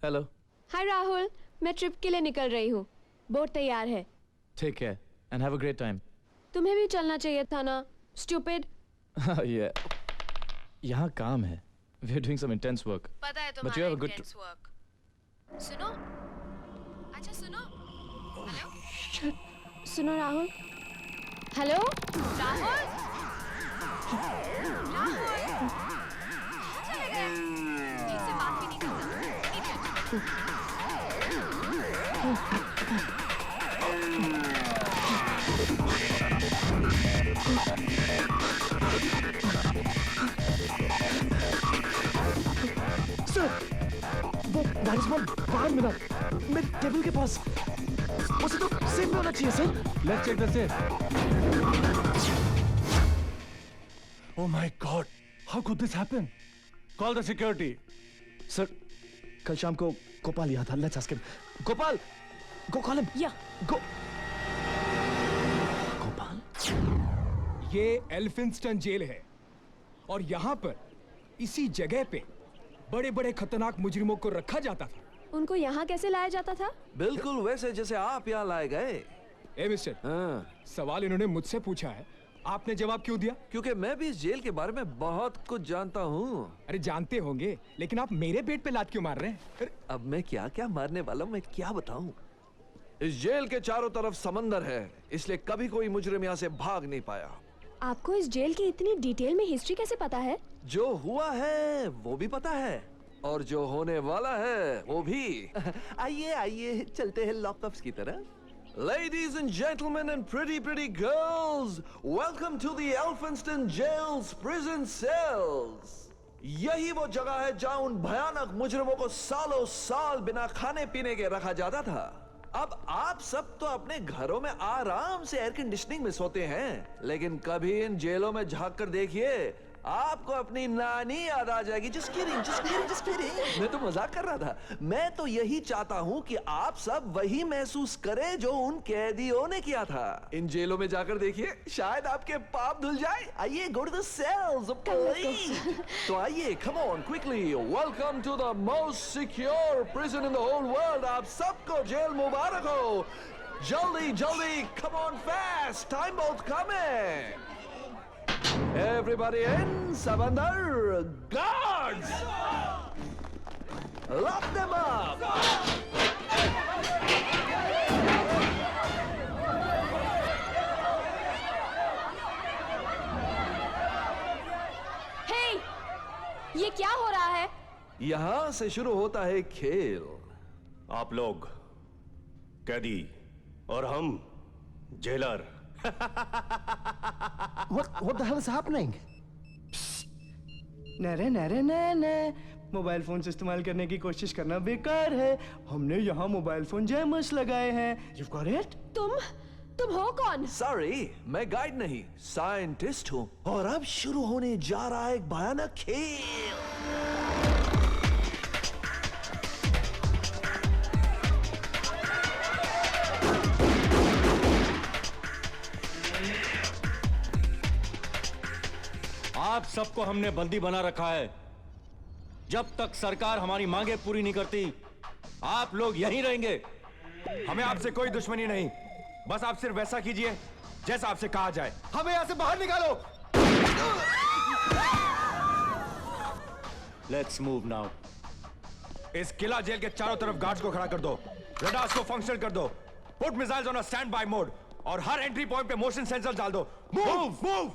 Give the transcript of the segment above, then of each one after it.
Hello. हाय राहुल, मैं trip के लिए निकल रही हूँ। बोट तैयार है। ठीक है, and have a great time. तुम्हें भी चलना चाहिए था ना, stupid. Yeah. यहाँ काम है। We're doing some intense work. पता है But you तुम्हारा have a good intense work. सुनो, अच्छा सुनो। हेलो? सुनो राहुल। हेलो? राहुल? राहुल? चले गए? ठीक से बात भी नहीं करता। Idiot. सर, वो मैनेजमेंट बाहर मिला मेरे टेबल के पास। उसे तो सेफ होना चाहिए sir. Let's check the safe. Oh my God! How could this happen? Call the security. Sir, कल शाम को गोपाल यहाँ था। Let's ask him. Gopal, go call him. Yeah. Go. Gopal? ये एल्फिंस्टन जेल है और यहाँ पर इसी जगह पे बड़े बड़े खतरनाक मुजरिमों को रखा जाता था। उनको यहाँ कैसे लाया जाता था? बिल्कुल वैसे जैसे आप यहाँ लाए गए। ए मिस्टर, सवाल इन्होंने मुझसे पूछा है, आपने जवाब क्यों दिया? क्योंकि मैं भी इस जेल के बारे में बहुत कुछ जानता हूँ। अरे जानते होंगे, लेकिन आप मेरे पेट पे लात क्यों मार रहे हैं? अब मैं क्या क्या मारने वाला हूँ, मैं क्या बताऊँ? इस जेल के चारों तरफ समंदर है, इसलिए कभी कोई मुजरिम यहाँ से भाग नहीं पाया। आपको इस जेल की इतनी डिटेल में हिस्ट्री कैसे पता है? जो हुआ है वो भी पता है और जो होने वाला है वो भी। आइए आइए चलते हैं लॉकअप्स की तरफ। Ladies and gentlemen and pretty girls, welcome to the Elphinstone Jail's prison cells. यही वो जगह है जहां उन भयानक मुजरिमों को सालों साल बिना खाने पीने के रखा जाता था। अब आप सब तो अपने घरों में आराम से एयर कंडीशनिंग में सोते हैं, लेकिन कभी इन जेलों में झांक कर देखिए, आपको अपनी नानी याद आ जाएगी। Just kidding. मैं तो मजाक कर रहा था। मैं तो यही चाहता हूँ कि आप सब वही महसूस करें जो उन कैदियों ने किया था। इन जेलों में जाकर देखिए, शायद आपके पाप धुल जाए। आइए, go to the cells, please. तो आइए, come on, quickly. Welcome to the most secure prison in the whole world. आप सबको जेल मुबारक हो। जल्दी, come on fast. Time बहुत कम है। Everybody in, सब अंदर, guards! Lock them up! Hey! ये क्या हो रहा है? यहां से शुरू होता है खेल। आप लोग कैदी और हम jailer. What the hell is happening? न मोबाइल फोन से इस्तेमाल करने की कोशिश करना बेकार है। हमने यहाँ मोबाइल फोन जैमर्स लगाए हैं। You've got it? तुम हो कौन? सॉरी, मैं गाइड नहीं, साइंटिस्ट हूँ। और अब शुरू होने जा रहा है एक भयानक खेल। आप सबको हमने बंदी बना रखा है। जब तक सरकार हमारी मांगे पूरी नहीं करती, आप लोग यहीं रहेंगे। हमें आपसे कोई दुश्मनी नहीं, बस आप सिर्फ वैसा कीजिए जैसा आपसे कहा जाए। हमें यहां से बाहर निकालो। Let's move now. इस किला जेल के चारों तरफ गार्ड्स को खड़ा कर दो, रडार्स को फंक्शन कर दो, put missiles on a stand by mode और हर एंट्री पॉइंट पे मोशन सेंसर डाल दो। मूव।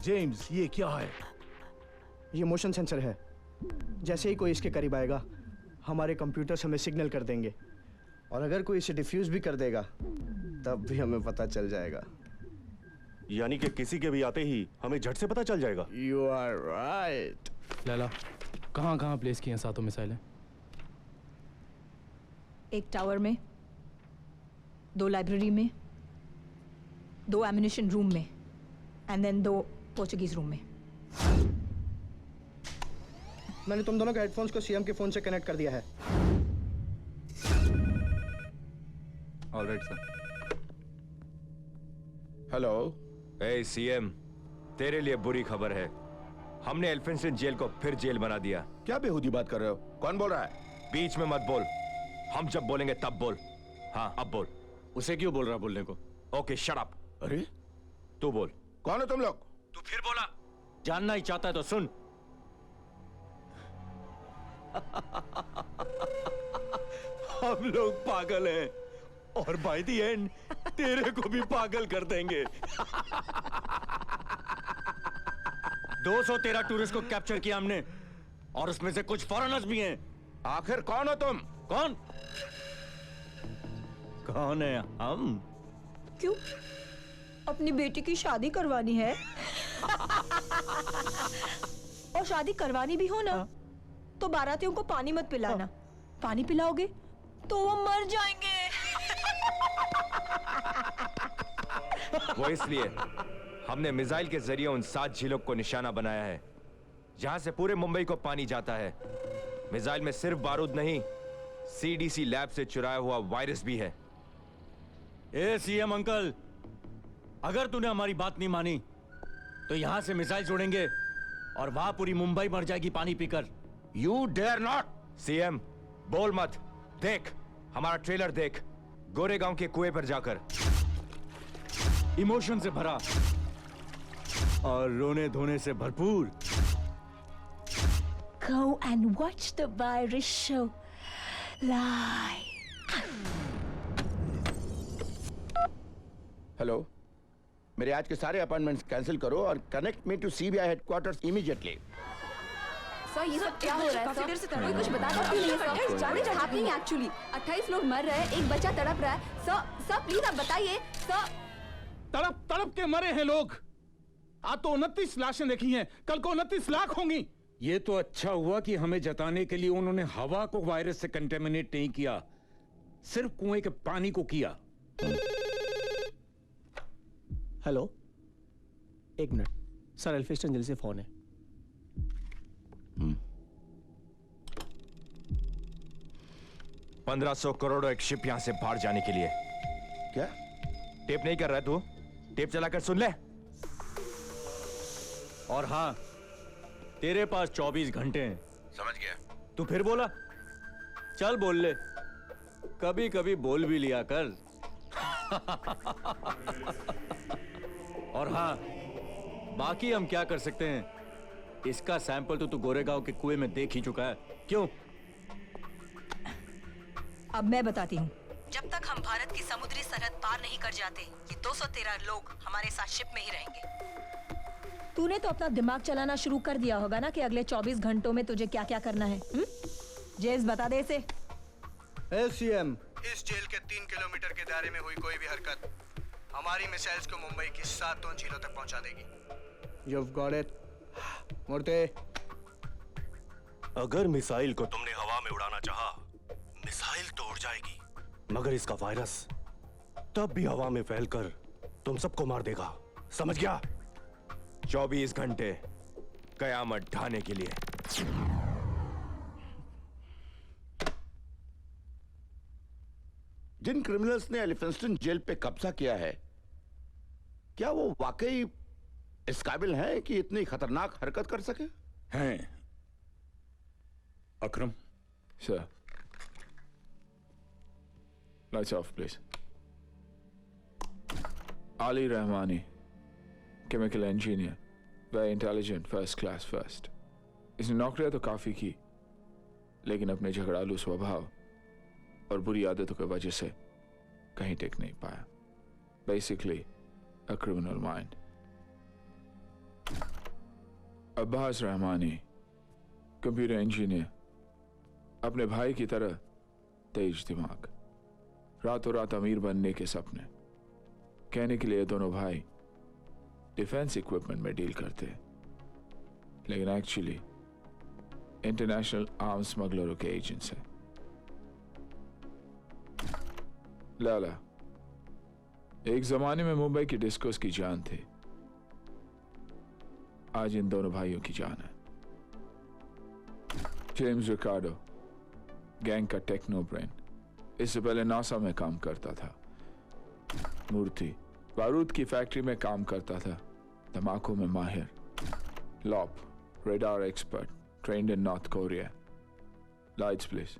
जेम्स, ये क्या है? ये मोशन सेंसर है। जैसे ही कोई इसके करीब आएगा, हमारे कंप्यूटर्स हमें सिग्नल कर देंगे, और अगर कोई इसे डिफ्यूज भी कर देगा, तब भी हमें पता चल जाएगा। यानी कि किसी के भी आते ही हमें झट से पता चल जाएगा। You are right. लैला, कहाँ प्लेस किए हैं सातों मिसाइलें? एक टावर में, 2 लाइब्रेरी में, 2 एम्युनिशन रूम में। एंड देन 2 पोर्चुगीज रूम में। मैंने तुम दोनों के हेडफोन्स को सीएम के फोन से कनेक्ट कर दिया है। Alright sir. हेलो। ए सीएम, तेरे लिए बुरी खबर है। हमने एल्फिंस्टन जेल को फिर जेल बना दिया। क्या बेहूदी बात कर रहे हो? कौन बोल रहा है? बीच में मत बोल, हम जब बोलेंगे तब बोल। हाँ अब बोल। उसे क्यों बोल रहा बोलने को? Okay shut up. अरे तू बोल। कौन हो तुम लोग? तू फिर बोला। जानना ही चाहता है तो सुन। हम लोग पागल हैं और बाय द एंड तेरे को भी पागल कर देंगे। 213 टूरिस्ट को कैप्चर किया हमने और उसमें से कुछ फॉरेनर्स भी हैं। आखिर कौन हो तुम? कौन कौन है हम? क्यों? अपनी बेटी की शादी करवानी है? और शादी करवानी भी हो ना तो बारातियों को पानी मत पिलाना। पानी पिलाओगे तो वो मर जाएंगे। वो इसलिए हमने मिसाइल के जरिए उन 7 झीलों को निशाना बनाया है जहां से पूरे मुंबई को पानी जाता है। मिसाइल में सिर्फ बारूद नहीं, सीडीसी लैब से चुराया हुआ वायरस भी है। ए सीएम अंकल, अगर तूने हमारी बात नहीं मानी तो यहां से मिसाइल छोड़ेंगे और वहां पूरी मुंबई मर जाएगी पानी पीकर। You dare not. सीएम बोल मत। देख हमारा ट्रेलर देख, गोरेगांव के कुएं पर जाकर। इमोशन से भरा और रोने धोने से भरपूर। Go and watch the virus show live. Hello, मेरे आज के सारे अपॉइंटमेंट्स कैंसिल करो और connect me to CBI headquarters immediately. Sir ये सब क्या हो रहा है? सर कोई कुछ बता सकती नहीं सर। जाने जो हैपनिंग एक्चुअली 28 लोग मर रहे हैं, एक बच्चा तड़प रहा है। सर प्लीज आप बताइए सर। तड़प के मरे हैं लोग। आज तो 29 लाशें देखी हैं, कल को 29 लाख होंगी। ये तो अच्छा हुआ कि हमें जताने के लिए उन्होंने हवा को वायरस से कंटेमिनेट नहीं किया, सिर्फ कुएं के पानी को किया। Hello, 1 minute sir, Elphinstone jail से फोन है। 1500 करोड़ एक शिप यहां से बाहर जाने के लिए। क्या टेप नहीं कर रहा है तू? टेप चलाकर सुन ले। और हाँ, तेरे पास 24 घंटे हैं। समझ गया। तू फिर बोला? चल बोल ले, कभी कभी बोल भी लिया कर। और हाँ, बाकी हम क्या कर सकते हैं? इसका सैंपल तो तू गोरेगांव के कुएं में देख ही चुका है। क्यों? अब मैं बताती हूँ। जब तक हम भारत की समुद्री सरहद पार नहीं कर जाते, ये 213 लोग हमारे साथ शिप में ही रहेंगे। तूने तो अपना दिमाग चलाना शुरू कर दिया होगा ना कि अगले 24 घंटों में तुझे क्या क्या करना है। जेम्स बता दे इसे। सीएम, इस जेल के 3 किलोमीटर के दायरे में हुई कोई भी हरकत हमारी मिसाइल्स को मुंबई की 7 झीलों तक पहुंचा देगी। You've got it. मूर्ति, अगर मिसाइल को तुमने हवा में उड़ाना चाहा, मिसाइल तो उड़ जाएगी, मगर इसका वायरस तब भी हवा में फैलकर तुम सबको मार देगा। समझ गया? 24 घंटे कयामत ढाने के लिए। जिन क्रिमिनल्स ने एलिफिंस्टन जेल पे कब्जा किया है, क्या वो वाकई इस काबिल हैं कि इतनी खतरनाक हरकत कर सके? हैं। अकरम, Sir. Lights off, please. Ali Rahmani, chemical engineer, very intelligent, first class first. इसने नौकरियां तो काफी की, लेकिन अपने झगड़ालू स्वभाव और बुरी आदतों की वजह से कहीं टिक नहीं पाया। Basically, a criminal mind. Abbas Rahmani, computer engineer, अपने भाई की तरह तेज दिमाग, रातों रात अमीर बनने के सपने। कहने के लिए दोनों भाई डिफेंस इक्विपमेंट में डील करते, लेकिन एक्चुअली इंटरनेशनल आर्म्स स्मगलरों के एजेंट्स हैं। लाला एक जमाने में मुंबई की डिस्कोस की जान थे, आज इन दोनों भाइयों की जान है। जेम्स रिकार्डो, गैंग का टेक्नो ब्रेन, इससे पहले नासा में काम करता था। मूर्ति बारूद की फैक्ट्री में काम करता था, धमाकों में माहिर। लॉप, radar expert, trained in North Korea. Lights please.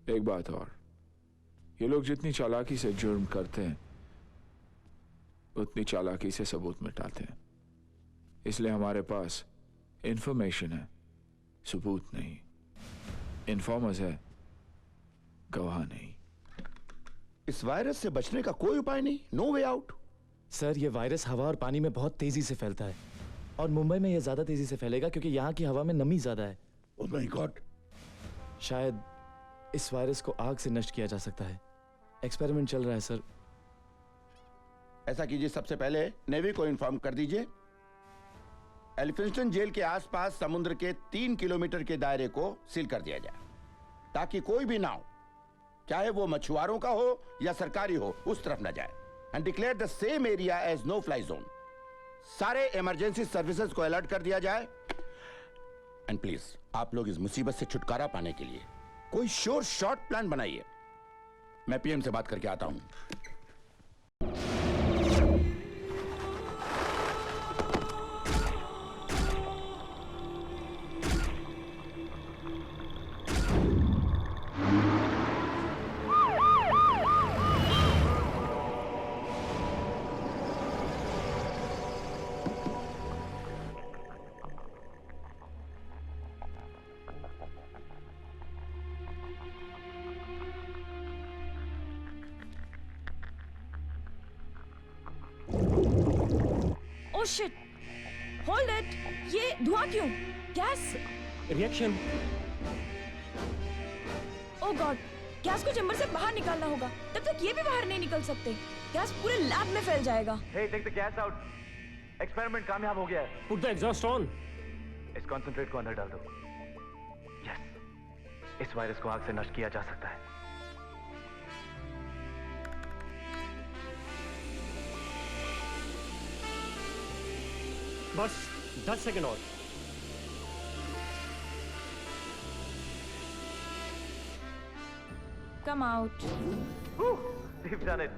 एक बात और, ये लोग जितनी चालाकी से जुर्म करते हैं उतनी चालाकी से सबूत मिटाते हैं। इसलिए हमारे पास इंफॉर्मेशन है, सबूत नहीं। इन्फॉर्मर्स है, गवाह नहीं। इस वायरस से बचने का कोई उपाय नहीं? No way out? सर, ये वायरस हवा और पानी में बहुत तेजी से फैलता है और मुंबई में ये ज्यादा तेजी से फैलेगा क्योंकि यहाँ की हवा में नमी ज्यादा है। Oh my God. शायद इस वायरस को आग से नष्ट किया जा सकता है। एक्सपेरिमेंट चल रहा है सर। ऐसा कीजिए, सबसे पहले नेवी को इन्फॉर्म कर दीजिए। एलिफिंस्टन जेल के आसपास समुद्र के 3 किलोमीटर के दायरे को सील कर दिया जाए ताकि कोई भी नाव, चाहे वो मछुआरों का हो या सरकारी हो, उस तरफ न जाए। And declare the same area as no fly zone. सारे इमरजेंसी सर्विसेज को अलर्ट कर दिया जाए। एंड प्लीज आप लोग इस मुसीबत से छुटकारा पाने के लिए कोई श्योर शॉर्ट प्लान बनाइए। मैं पीएम से बात करके आता हूं। Oh shit, hold it. ये धुआं क्यों? Gas reaction. Oh God, gas को चैम्बर से बाहर निकालना होगा। तब तक ये भी बाहर नहीं निकल सकते। गैस पूरे लैब में फैल जाएगा। Hey, take the gas out। Experiment कामयाब हो गया है। Put the exhaust on. इस कॉन्सेंट्रेट को अंदर डाल दो। यस, इस वायरस को आग से नष्ट किया जा सकता है। बस 10 सेकंड और। Come out. We've done it।